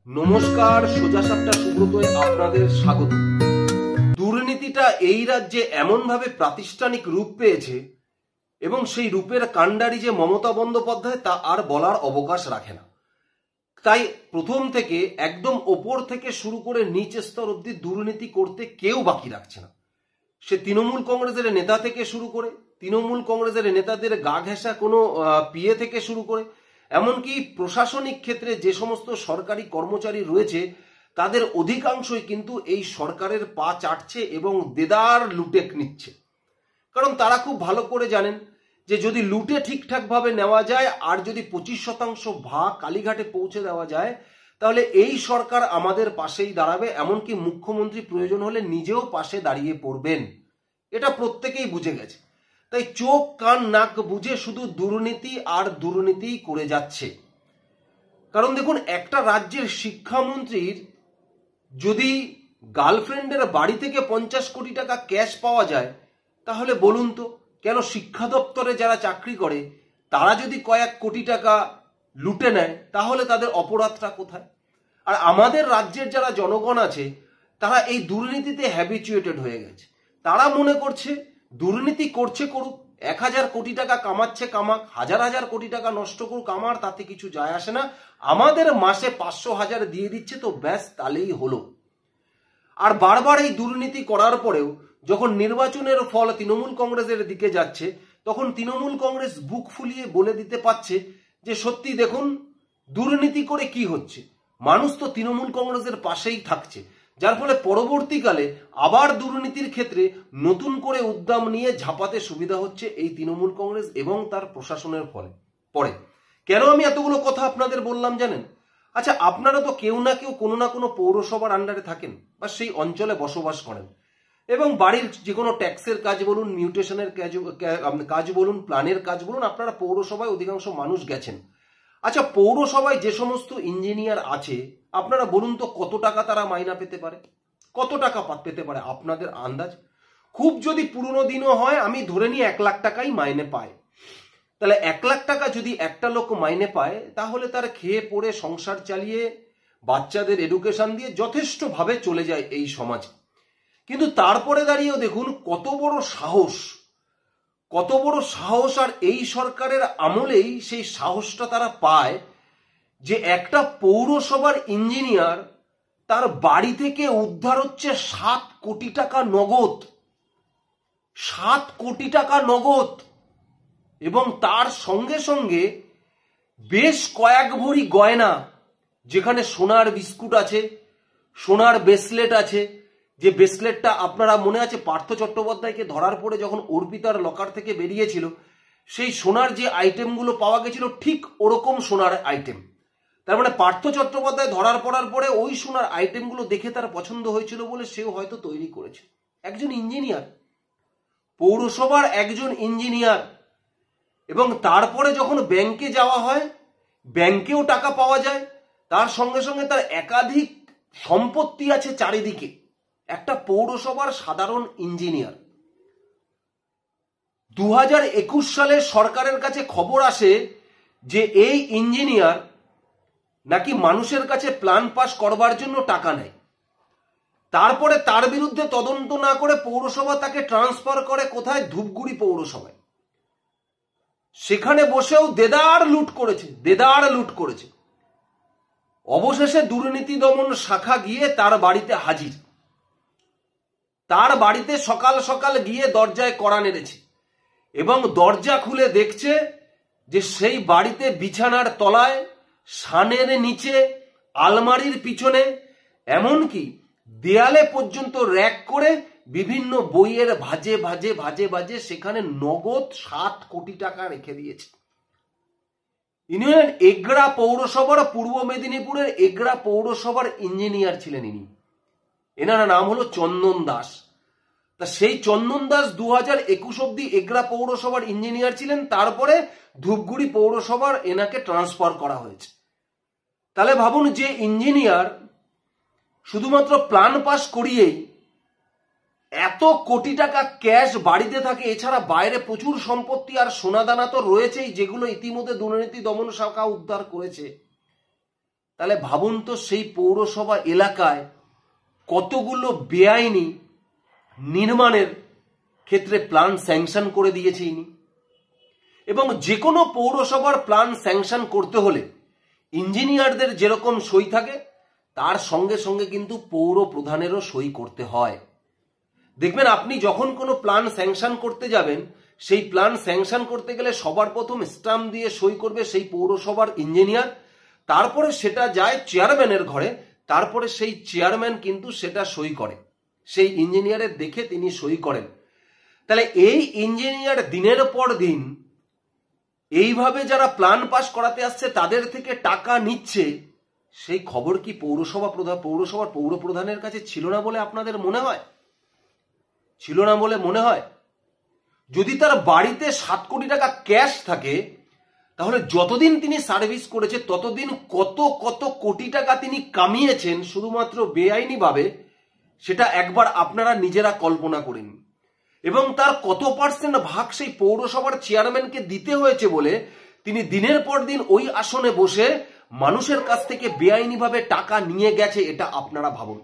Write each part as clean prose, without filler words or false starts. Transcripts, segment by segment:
নমস্কার, সোজা সাপটা সুব্রতয় আপনাদের স্বাগত। দুর্নীতিটা এই রাজ্যে এমনভাবে প্রাতিষ্ঠানিক রূপ পেয়েছে এবং সেই রূপের কাণ্ডারি যে মমতা বন্দ্যোপাধ্যায়, তা আর বলার অবকাশ রাখে না। তাই প্রথম থেকে একদম ওপর থেকে শুরু করে নিচ স্তর অব্দি দুর্নীতি করতে কেউ বাকি রাখছে না। সে তৃণমূল কংগ্রেসের নেতা থেকে শুরু করে, তৃণমূল কংগ্রেসের নেতাদের গা ঘেঁষা কোনো পিএ থেকে শুরু করে, এমনকি প্রশাসনিক ক্ষেত্রে যে সমস্ত সরকারি কর্মচারী রয়েছে তাদের অধিকাংশই কিন্তু এই সরকারের পা চাটছে এবং দেদার লুটে নিচ্ছে। কারণ তারা খুব ভালো করে জানেন যে যদি লুটে ঠিকঠাকভাবে নেওয়া যায় আর যদি 25% ভাগ কালীঘাটে পৌঁছে দেওয়া যায়, তাহলে এই সরকার আমাদের পাশেই দাঁড়াবে, এমনকি মুখ্যমন্ত্রী প্রয়োজন হলে নিজেও পাশে দাঁড়িয়ে পড়বেন। এটা প্রত্যেকেই বুঝে গেছে। তাই চোখ কান নাক বুঝে শুধু দুর্নীতি আর দুর্নীতিই করে যাচ্ছে। কারণ দেখুন, একটা রাজ্যের শিক্ষামন্ত্রীর যদি গার্লফ্রেন্ডের বাড়ি থেকে 50 কোটি টাকা ক্যাশ পাওয়া যায়, তাহলে বলুন তো কেন শিক্ষা দপ্তরে যারা চাকরি করে তারা যদি কয়েক কোটি টাকা লুটে নেয়, তাহলে তাদের অপরাধটা কোথায়? আর আমাদের রাজ্যের যারা জনগণ আছে তারা এই দুর্নীতিতে হ্যাবিচুয়েটেড হয়ে গেছে। তারা মনে করছে দুর্নীতি করছে করুক, 1000 কোটি টাকা কামাচ্ছে কামাক, 1000 কোটি টাকা নষ্ট করুক, আমার তাতে কিছু যায় আসে না, আমাদের মাসে 500,000 দিয়ে দিচ্ছে তো ব্যাস, তাহলেই হলো। আর বারবার এই দুর্নীতি করার পরেও যখন নির্বাচনের ফল তৃণমূল কংগ্রেসের দিকে যাচ্ছে, তখন তৃণমূল কংগ্রেস বুক ফুলিয়ে বলে দিতে পারছে যে সত্যি দেখুন দুর্নীতি করে কি হচ্ছে, মানুষ তো তৃণমূল কংগ্রেসের পাশেই থাকছে। যার ফলে পরবর্তীকালে আবার দুর্নীতির ক্ষেত্রে নতুন করে উদ্যম নিয়ে ঝাঁপাতে সুবিধা হচ্ছে এই তৃণমূল কংগ্রেস এবং তার প্রশাসনের ফলে পরে। কেন আমি এতগুলো কথা আপনাদের বললাম জানেন? আচ্ছা, আপনারা তো কেউ না কেউ কোনো না কোনো পৌরসভার আন্ডারে থাকেন বা সেই অঞ্চলে বসবাস করেন, এবং বাড়ির যে কোনো ট্যাক্সের কাজ বলুন, মিউটেশনের কাজ বলুন, প্ল্যানের কাজ বলুন, আপনারা পৌরসভায় অধিকাংশ মানুষ গেছেন। আচ্ছা, পৌরসভায় যে সমস্ত ইঞ্জিনিয়ার আছে আপনারা বলুন তো কত টাকা তারা মাইনা পেতে পারে, কত টাকা পেতে পারে আপনাদের আন্দাজ? খুব যদি পুরনো দিনও হয়, আমি ধরে নিই 1 লাখ টাকাই মাইনে পায়। তাহলে 1 লাখ টাকা যদি একটা লোক মাইনে পায়, তাহলে তার খেয়ে পড়ে সংসার চালিয়ে বাচ্চাদের এডুকেশন দিয়ে যথেষ্ট ভাবে চলে যায় এই সমাজে। কিন্তু তারপরে দাঁড়িয়েও দেখুন কত বড় সাহস, কত বড় সাহস। আর এই সরকারের আমলেই সেই সাহসটা তারা পায় যে একটা পৌরসভার ইঞ্জিনিয়ার, তার বাড়ি থেকে উদ্ধার হচ্ছে 7 কোটি টাকা নগদ, 7 কোটি টাকা নগদ, এবং তার সঙ্গে সঙ্গে বেশ কয়েক ভরি গয়না, যেখানে সোনার বিস্কুট আছে, সোনার ব্রেসলেট আছে। যে ব্রেসলেটটা আপনারা মনে আছে পার্থ চট্টোপাধ্যায়কে ধরার পরে যখন অর্পিতার লকার থেকে বেরিয়েছিল, সেই সোনার যে আইটেমগুলো পাওয়া গেছিল ঠিক ওরকম সোনার আইটেম। তার মানে পার্থ চট্টোপাধ্যায় ধরার পড়ার পরে ওই সোনার আইটেমগুলো দেখে তার পছন্দ হয়েছিল বলে সেও হয়তো তৈরি করেছে। একজন ইঞ্জিনিয়ার, পৌরসভার একজন ইঞ্জিনিয়ার। এবং তারপরে যখন ব্যাংকে যাওয়া হয়, ব্যাংকেও টাকা পাওয়া যায়, তার সঙ্গে সঙ্গে তার একাধিক সম্পত্তি আছে চারিদিকে। একটা পৌরসভার সাধারণ ইঞ্জিনিয়ার। 2021 সালে সরকারের কাছে খবর আসে যে এই ইঞ্জিনিয়ার নাকি মানুষের কাছে প্ল্যান পাস করবার জন্য টাকা নেয়। তারপরে তার বিরুদ্ধে তদন্ত না করে পৌরসভা তাকে ট্রান্সফার করে কোথায়? ধূপগুড়ি পৌরসভায়। সেখানে বসেও দেদার লুট করেছে, দেদার লুট করেছে। অবশেষে দুর্নীতি দমন শাখা গিয়ে তার বাড়িতে হাজির। তার বাড়িতে সকাল সকাল গিয়ে দরজায় কড়া নেড়েছে এবং দরজা খুলে দেখছে যে সেই বাড়িতে বিছানার তলায়, সানের নিচে, আলমারির পিছনে, এমনকি দেয়ালে পর্যন্ত র্যাক করে বিভিন্ন বইয়ের ভাজে ভাজে ভাজে ভাজে সেখানে নগদ 7 কোটি টাকা রেখে দিয়েছে। ইউনিয়ন এগরা পৌরসভার, পূর্ব মেদিনীপুরের এগরা পৌরসভার ইঞ্জিনিয়ার ছিলেন ইনি। এনার নাম হলো চন্দন দাস। তা সেই চন্দন দাস 2021 অব্দি এগরা পৌরসভার ইঞ্জিনিয়ার ছিলেন, তারপরে ধূপগুড়ি পৌরসভার এনাকে ট্রান্সফার করা হয়েছে। তাহলে ভাবুন, যে ইঞ্জিনিয়ার শুধুমাত্র প্ল্যান পাস করিয়েই এত কোটি টাকা ক্যাশ বাড়িতে থাকে, এছাড়া বাইরে প্রচুর সম্পত্তি আর সোনাদানা তো রয়েছেই, যেগুলো ইতিমধ্যে দুর্নীতি দমন শাখা উদ্ধার করেছে। তাহলে ভাবুন তো সেই পৌরসভা এলাকায় কতগুলো বেআইনি নির্মাণের ক্ষেত্রে প্ল্যান স্যাংশন করে দিয়েছে ইনি। এবং যে কোনো পৌরসভার প্ল্যান স্যাংশন করতে হলে ইঞ্জিনিয়ারদের যেরকম সই থাকে তার সঙ্গে সঙ্গে কিন্তু পৌর প্রধানেরও সই করতে হয়। দেখবেন আপনি যখন কোনো প্ল্যান স্যাংশন করতে যাবেন, সেই প্ল্যান স্যাংশন করতে গেলে সবার প্রথম স্ট্যাম্প দিয়ে সই করবে সেই পৌরসভার ইঞ্জিনিয়ার, তারপরে সেটা যায় চেয়ারম্যানের ঘরে, তারপরে সেই চেয়ারম্যান কিন্তু সেটা সই করে, সেই ইঞ্জিনিয়ারের দেখে তিনি সই করেন। তাহলে এই ইঞ্জিনিয়ার দিনের পর দিন এইভাবে যারা প্ল্যান পাস করাতে আসছে তাদের থেকে টাকা নিচ্ছে, সেই খবর কি পৌরসভার পৌর প্রধানের কাছে ছিল না বলে আপনাদের মনে হয়? ছিল না বলে মনে হয়? যদি তার বাড়িতে 7 কোটি টাকা ক্যাশ থাকে, তাহলে যতদিন তিনি সার্ভিস করেছে ততদিন কত কত কোটি টাকা তিনি কামিয়েছেন শুধুমাত্র বেআইনি ভাবে, সেটা একবার আপনারা নিজেরা কল্পনা করেন। এবং তার কত পার্সেন্ট ভাগ সেই পৌরসভার চেয়ারম্যানকে দিতে হয়েছে বলে তিনি দিনের পর দিন ওই আসনে বসে মানুষের কাছ থেকে বেআইনিভাবে টাকা নিয়ে গেছে, এটা আপনারা ভাবুন।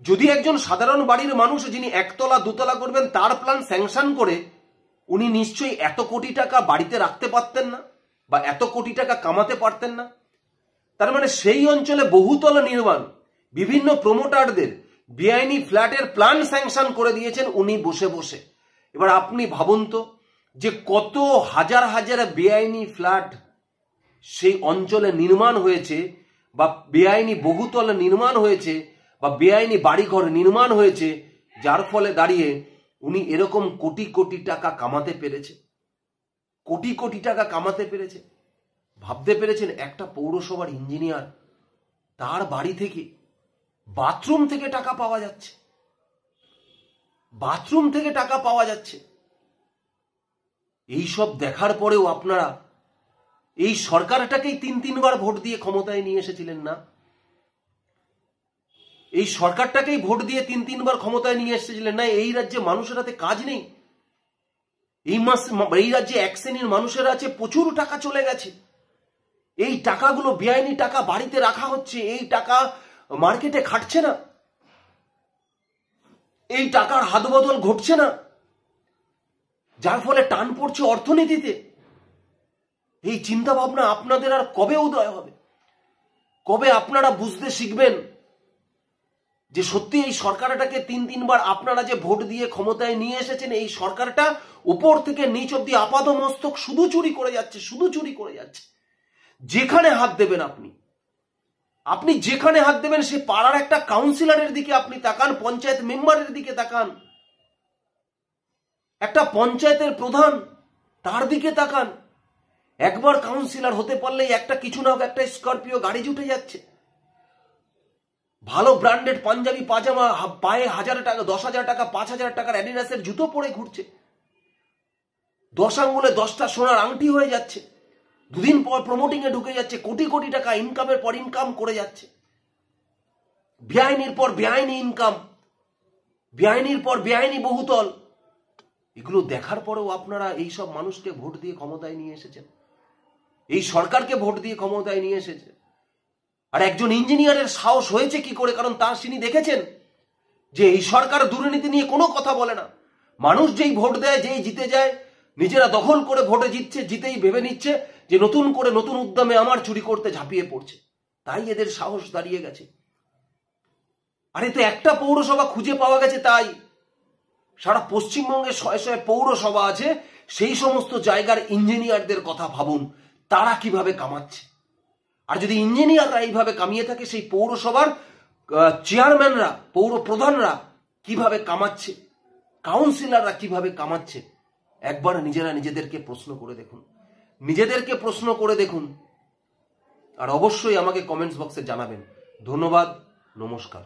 যদি একজন সাধারণ বাড়ির মানুষ যিনি 1 তলা 2 তলা করবেন তার প্ল্যান স্যাংশন করে, উনি নিশ্চয়ই এত কোটি টাকা বাড়িতে রাখতে পারতেন না বা এত কোটি টাকা কামাতে পারতেন না। তার মানে সেই অঞ্চলে বহুতল নির্মাণ, বিভিন্ন প্রমোটারদের বেআইনি ফ্ল্যাটের প্ল্যান স্যাংশন করে দিয়েছেন উনি বসে বসে। এবার আপনি ভাবুন তো যে কত হাজার হাজার বেআইনি ফ্ল্যাট সেই অঞ্চলে নির্মাণ হয়েছে, বা বেআইনি বহুতল নির্মাণ হয়েছে, বা বেআইনি বাড়িঘর নির্মাণ হয়েছে, যার ফলে দাঁড়িয়ে উনি এরকম কোটি কোটি টাকা কামাতে পেরেছে, কোটি কোটি টাকা কামাতে পেরেছে। ভাবতে পেরেছেন একটা পৌরসভার ইঞ্জিনিয়ার, তার বাড়ি থেকে বাথরুম থেকে টাকা পাওয়া যাচ্ছে, বাথরুম থেকে টাকা পাওয়া যাচ্ছে। এই সব দেখার পরেও আপনারা এই সরকারটাকেই 3-3 বার ভোট দিয়ে ক্ষমতায় নিয়ে এসেছিলেন না? এই সরকারটাকেই ভোট দিয়ে 3-3 বার ক্ষমতায় নিয়ে এসেছিলেন না? এই রাজ্যে মানুষের হাতে কাজ নেই? এই রাজ্যে এক শ্রেণীর মানুষের আছে প্রচুর টাকা চলে গেছে, এই টাকাগুলো বেআইনি টাকা বাড়িতে রাখা হচ্ছে, এই টাকা মার্কেটে খাটছে না, এই টাকার হাত বদল ঘটছে না, যার ফলে টান পড়ছে অর্থনীতিতে। এই চিন্তা ভাবনা আপনাদের আর কবে উদয় হবে? কবে আপনারা বুঝতে শিখবেন যে সত্যি এই সরকারটাকে 3-3 বার আপনারা যে ভোট দিয়ে ক্ষমতায় নিয়ে এসেছেন, এই সরকারটা উপর থেকে নিচ অব্দি আপাদমস্তক শুধু চুরি করে যাচ্ছে, শুধু চুরি করে যাচ্ছে। যেখানে হাত দেবেন আপনি যেখানে হাত দেবেন, সে পাড়ার একটা কাউন্সিলরের দিকে আপনি তাকান, পঞ্চায়েত মেম্বারের দিকে তাকান, একটা পঞ্চায়েতের প্রধান তার দিকে তাকান, একবার কাউন্সিলর হতে পারলেই একটা কিছু না হোক একটা স্করপিও গাড়ি জুটে যাচ্ছে, ভালো ব্র্যান্ডেড পাঞ্জাবি পাজামা, পায়ে 1000 টাকা 10,000 টাকা 5,000 টাকার অ্যাডিডাসের জুতো পরে ঘুরছে, 10 আঙ্গুলে 10টা সোনার আংটি হয়ে যাচ্ছে, 2 দিন পর প্রমোটিং এ ঢুকে যাচ্ছে, কোটি কোটি টাকা ইনকামের পর ইনকাম করে যাচ্ছে, বেআইনির পর বেআইনি ইনকাম, বেআইনির পর বেআইনি বহুতল। এগুলো দেখার পরেও আপনারা এই সব মানুষকে ভোট দিয়ে ক্ষমতায় নিয়ে এসেছেন, এই সরকারকে ভোট দিয়ে ক্ষমতায় নিয়ে এসেছেন। আর একজন ইঞ্জিনিয়ারের সাহস হয়েছে কি করে? কারণ তিনি দেখেছেন যে এই সরকার দুর্নীতি নিয়ে কোনো কথা বলে না। মানুষ যেই ভোট দেয়, যেই জিতে যায়, নিজেরা দখল করে ভোটে জিতছে, জিতেই ভেবে নিচ্ছে যে নতুন করে নতুন উদ্যমে আমার চুরি করতে ঝাঁপিয়ে পড়ছে, তাই এদের সাহস দাঁড়িয়ে গেছে। আরে তো একটা পৌরসভা খুঁজে পাওয়া গেছে, তাই সারা পশ্চিমবঙ্গে 100 পৌরসভা আছে, সেই সমস্ত জায়গার ইঞ্জিনিয়ারদের কথা ভাবুন, তারা কিভাবে কামাচ্ছে। আর যদি ইঞ্জিনিয়াররা এইভাবে কামিয়ে থাকে, সেই পৌরসভার চেয়ারম্যানরা, পৌর প্রধানরা কিভাবে কামাচ্ছে, কাউন্সিলররা কিভাবে কামাচ্ছে, একবার নিজেদেরকে প্রশ্ন করে দেখুন, নিজেদেরকে প্রশ্ন করে দেখুন। আর অবশ্যই আমাকে কমেন্টস বক্সে জানাবেন। ধন্যবাদ, নমস্কার।